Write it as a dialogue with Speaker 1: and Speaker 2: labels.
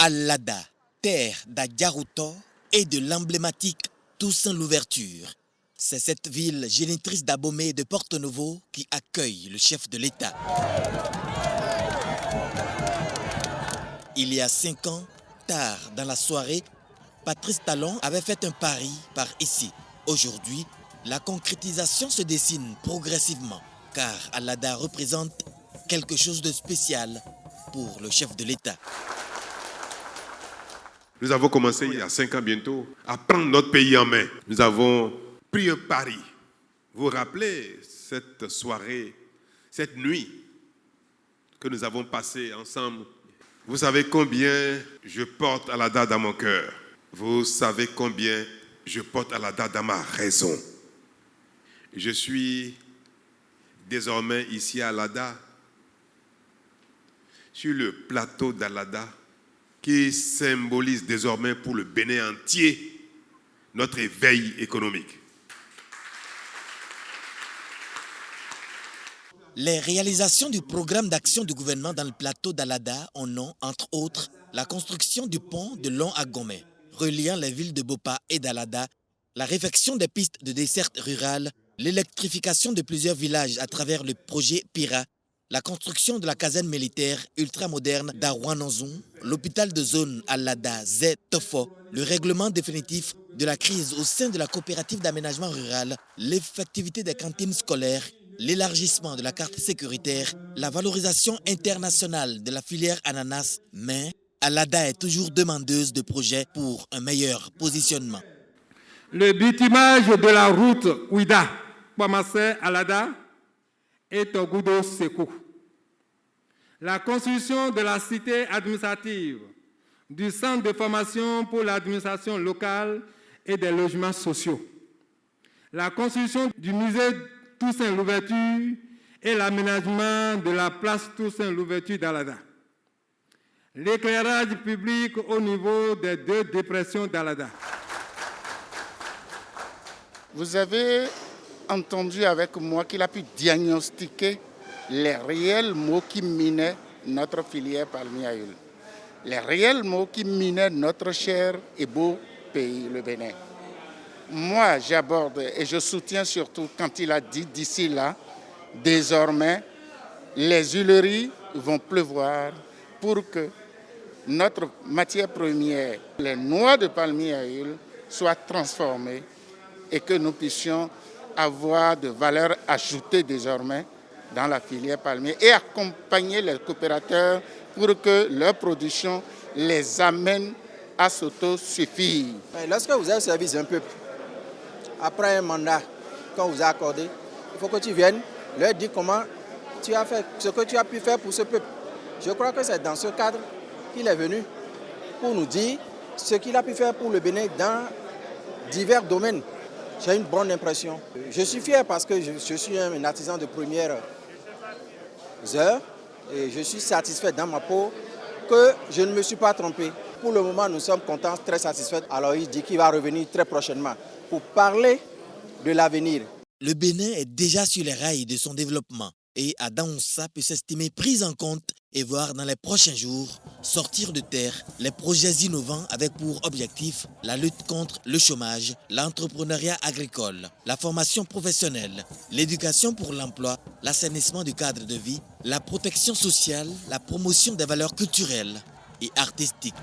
Speaker 1: Alada, terre d'Adjarouto et de l'emblématique Toussaint Louverture. C'est cette ville génitrice d'Abomey et de Porto-Novo qui accueille le chef de l'État. Il y a 5 ans, tard dans la soirée, Patrice Talon avait fait un pari par ici. Aujourd'hui, la concrétisation se dessine progressivement, car Alada représente quelque chose de spécial pour le chef de l'État.
Speaker 2: Nous avons commencé il y a 5 ans bientôt à prendre notre pays en main. Nous avons pris un pari. Vous vous rappelez cette soirée, cette nuit que nous avons passée ensemble? Vous savez combien je porte Alada dans mon cœur. Vous savez combien je porte Alada dans ma raison. Je suis désormais ici à Alada, sur le plateau d'Alada, qui symbolise désormais pour le Bénin entier notre éveil économique.
Speaker 1: Les réalisations du programme d'action du gouvernement dans le plateau d'Alada en ont, entre autres, la construction du pont de Long à Gomé, reliant les villes de Bopa et d'Alada, la réfection des pistes de desserte rurale, l'électrification de plusieurs villages à travers le projet PIRA, la construction de la caserne militaire ultramoderne d'Arouanozon, l'hôpital de zone Alada Z-Tofo, le règlement définitif de la crise au sein de la coopérative d'aménagement rural, l'effectivité des cantines scolaires, l'élargissement de la carte sécuritaire, la valorisation internationale de la filière ananas, mais Alada est toujours demandeuse de projets pour un meilleur positionnement.
Speaker 3: Le bitumage de la route Ouida, Pamassé, Alada, est au Goudo Sekou. La construction de la cité administrative, du centre de formation pour l'administration locale et des logements sociaux. La construction du musée Toussaint Louverture et l'aménagement de la place Toussaint Louverture d'Alada. L'éclairage public au niveau des 2 dépressions d'Alada.
Speaker 4: Vous avez entendu avec moi qu'il a pu diagnostiquer les réels maux qui minaient notre filière palmier à huile. Les réels maux qui minaient notre cher et beau pays, le Bénin. Moi, j'aborde et je soutiens surtout quand il a dit d'ici là, désormais, les huileries vont pleuvoir pour que notre matière première, les noix de palmier à huile, soient transformées et que nous puissions avoir de valeur ajoutée désormais dans la filière palmier et accompagner les coopérateurs pour que leur production les amène à s'autosuffire.
Speaker 5: Lorsque vous avez servi un peuple, après un mandat qu'on vous a accordé, il faut que tu viennes leur dire comment tu as fait, ce que tu as pu faire pour ce peuple. Je crois que c'est dans ce cadre qu'il est venu pour nous dire ce qu'il a pu faire pour le Bénin dans divers domaines. J'ai une bonne impression. Je suis fier parce que je suis un artisan de première heure et je suis satisfait dans ma peau que je ne me suis pas trompé. Pour le moment, nous sommes contents, très satisfaits. Alors il dit qu'il va revenir très prochainement pour parler de l'avenir.
Speaker 1: Le Bénin est déjà sur les rails de son développement et Adaoussa peut s'estimer prise en compte et voir dans les prochains jours sortir de terre les projets innovants avec pour objectif la lutte contre le chômage, l'entrepreneuriat agricole, la formation professionnelle, l'éducation pour l'emploi, l'assainissement du cadre de vie, la protection sociale, la promotion des valeurs culturelles et artistiques.